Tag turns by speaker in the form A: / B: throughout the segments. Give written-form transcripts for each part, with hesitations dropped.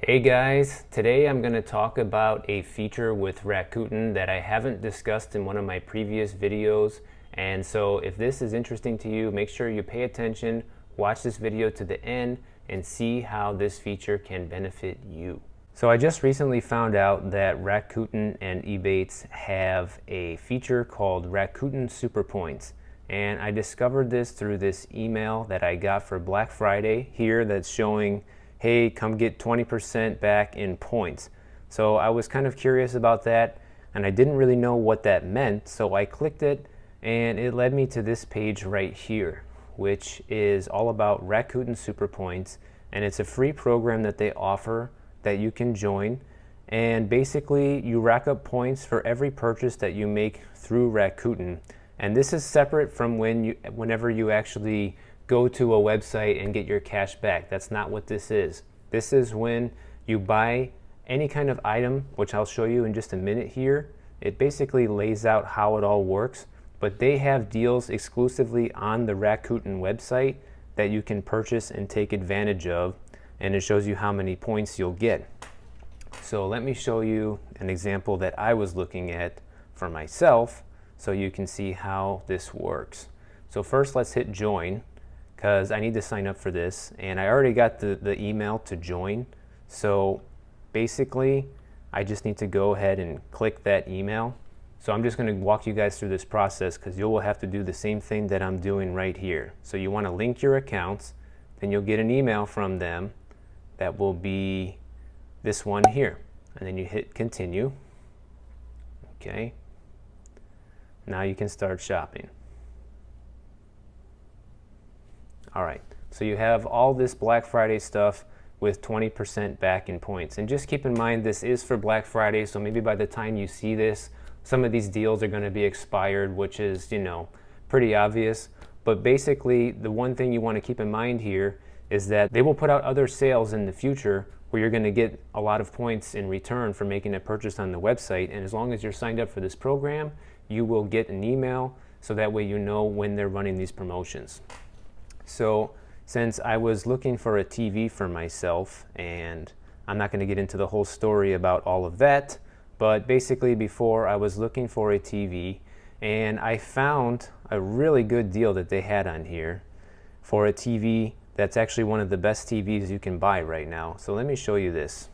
A: Hey guys, today I'm going to talk about a feature with Rakuten that I haven't discussed in one of my previous videos. And so if this is interesting to you, make sure you pay attention, watch this video to the end, and see how this feature can benefit you. So I just recently found out that Rakuten and Ebates have a feature called Rakuten Super Points. And I discovered this through this email that I got for Black Friday here that's showing, hey, come get 20% back in points. So I was kind of curious about that, and I didn't really know what that meant, so I clicked it, and it led me to this page right here, which is all about Rakuten Super Points, and it's a free program that they offer that you can join. And basically, you rack up points for every purchase that you make through Rakuten. And this is separate from whenever you actually go to a website and get your cash back. That's not what this is. This is when you buy any kind of item, which I'll show you in just a minute here. It basically lays out how it all works, but they have deals exclusively on the Rakuten website that you can purchase and take advantage of, and it shows you how many points you'll get. So let me show you an example that I was looking at for myself so you can see how this works. So first let's hit join, because I need to sign up for this, and I already got the email to join. So basically I just need to go ahead and click that email. So I'm just going to walk you guys through this process, because you will have to do the same thing that I'm doing right here. So you want to link your accounts, then you'll get an email from them that will be this one here, and then you hit continue. Okay, now you can start shopping. All right, so you have all this Black Friday stuff with 20% back in points. And just keep in mind, this is for Black Friday, so maybe by the time you see this, some of these deals are going to be expired, which is, pretty obvious. But basically, the one thing you want to keep in mind here is that they will put out other sales in the future where you're going to get a lot of points in return for making a purchase on the website. And as long as you're signed up for this program, you will get an email, so that way you know when they're running these promotions. So since I was looking for a TV for myself, and I'm not going to get into the whole story about all of that, but basically before I was looking for a TV, and I found a really good deal that they had on here for a TV that's actually one of the best TVs you can buy right now. So let me show you this.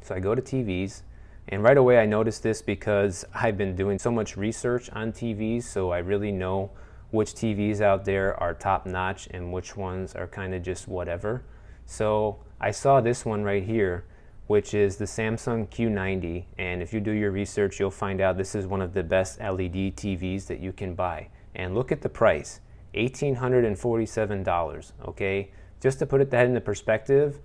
A: So I go to TVs, and right away I noticed this because I've been doing so much research on TVs, so I really know which TVs out there are top notch and which ones are kind of just whatever. So I saw this one right here, which is the Samsung Q90, and if you do your research, you'll find out this is one of the best LED TVs that you can buy. And look at the price, $1,847, okay? Just to put that into perspective,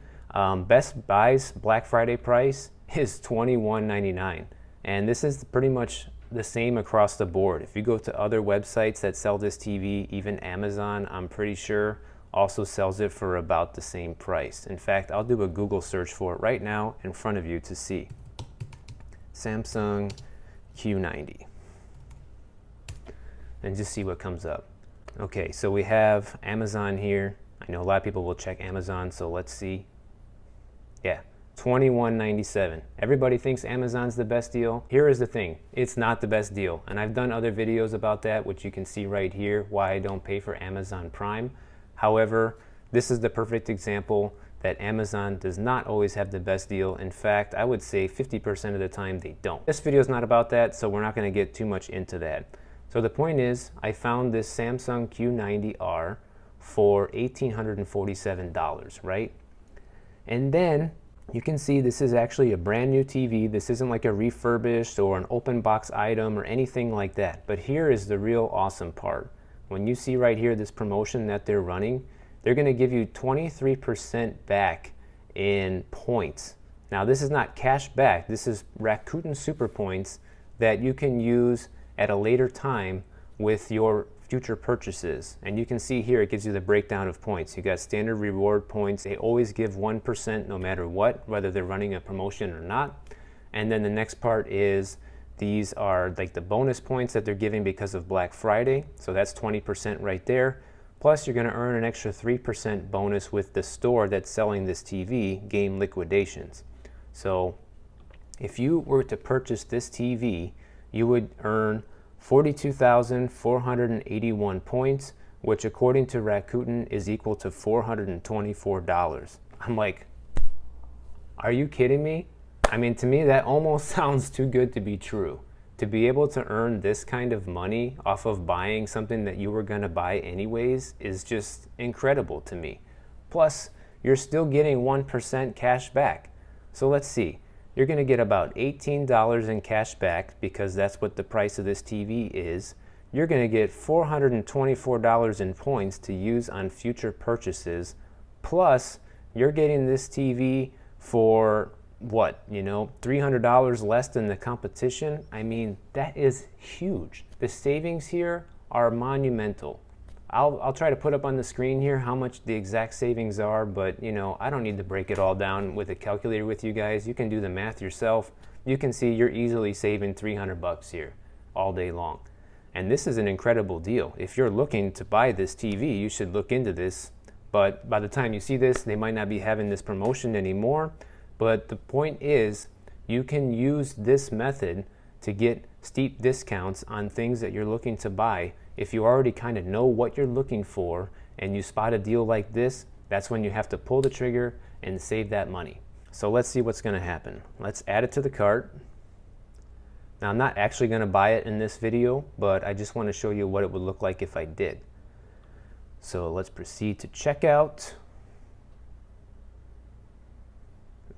A: Best Buy's Black Friday price is $21.99, and this is pretty much the same across the board. If you go to other websites that sell this TV, even Amazon, I'm pretty sure, also sells it for about the same price. In fact, I'll do a Google search for it right now in front of you to see. Samsung Q90. And just see what comes up. Okay, so we have Amazon here. I know a lot of people will check Amazon, so let's see. Yeah. $21.97. Everybody thinks Amazon's the best deal. Here is the thing, it's not the best deal. And I've done other videos about that, which you can see right here, why I don't pay for Amazon Prime. However, this is the perfect example that Amazon does not always have the best deal. In fact, I would say 50% of the time they don't. This video is not about that, so we're not going to get too much into that. So the point is, I found this Samsung Q90R for $1,847, right? And then you can see this is actually a brand new TV. This isn't like a refurbished or an open box item or anything like that. But here is the real awesome part. When you see right here this promotion that they're running, they're going to give you 23% back in points. Now this is not cash back. This is Rakuten Super Points that you can use at a later time with your future purchases. And you can see here it gives you the breakdown of points. You got standard reward points. They always give 1% no matter what, whether they're running a promotion or not. And then the next part is these are like the bonus points that they're giving because of Black Friday. So that's 20% right there. Plus, you're going to earn an extra 3% bonus with the store that's selling this TV, Game Liquidations. So if you were to purchase this TV, you would earn 42,481 points, which according to Rakuten is equal to $424. I'm like, are you kidding me? I mean, to me, that almost sounds too good to be true. To be able to earn this kind of money off of buying something that you were going to buy anyways is just incredible to me. Plus, you're still getting 1% cash back. So let's see. You're going to get about $18 in cash back because that's what the price of this TV is. You're going to get $424 in points to use on future purchases. Plus, you're getting this TV for what, $300 less than the competition. I mean, that is huge. The savings here are monumental. I'll try to put up on the screen here how much the exact savings are, but I don't need to break it all down with a calculator with you guys. You can do the math yourself. You can see you're easily saving $300 here all day long. And this is an incredible deal. If you're looking to buy this TV, you should look into this. But by the time you see this, they might not be having this promotion anymore. But the point is, you can use this method to get steep discounts on things that you're looking to buy. If you already kind of know what you're looking for and you spot a deal like this, that's when you have to pull the trigger and save that money. So let's see what's going to happen. Let's add it to the cart. Now, I'm not actually going to buy it in this video, but I just want to show you what it would look like if I did. So let's proceed to checkout.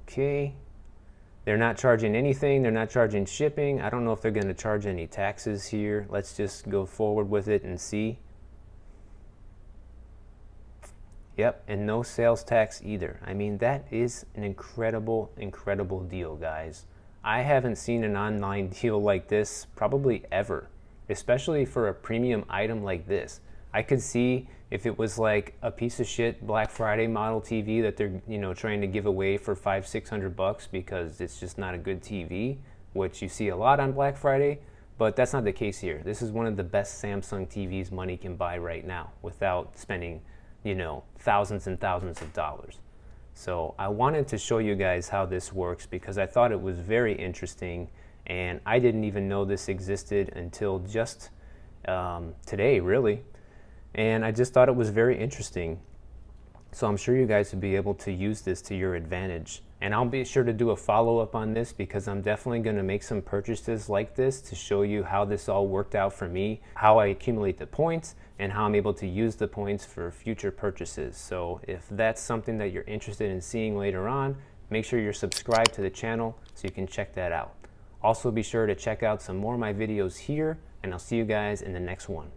A: Okay. They're not charging anything. They're not charging shipping. I don't know if they're going to charge any taxes here. Let's just go forward with it and see. Yep, and no sales tax either. I mean, that is an incredible, incredible deal, guys. I haven't seen an online deal like this probably ever, especially for a premium item like this. I could see if it was like a piece of shit Black Friday model TV that they're trying to give away for $500-600 because it's just not a good TV, which you see a lot on Black Friday, but that's not the case here. This is one of the best Samsung TVs money can buy right now without spending thousands and thousands of dollars. So I wanted to show you guys how this works because I thought it was very interesting, and I didn't even know this existed until just today, really. And I just thought it was very interesting. So I'm sure you guys will be able to use this to your advantage. And I'll be sure to do a follow-up on this because I'm definitely going to make some purchases like this to show you how this all worked out for me, how I accumulate the points, and how I'm able to use the points for future purchases. So if that's something that you're interested in seeing later on, make sure you're subscribed to the channel so you can check that out. Also be sure to check out some more of my videos here, and I'll see you guys in the next one.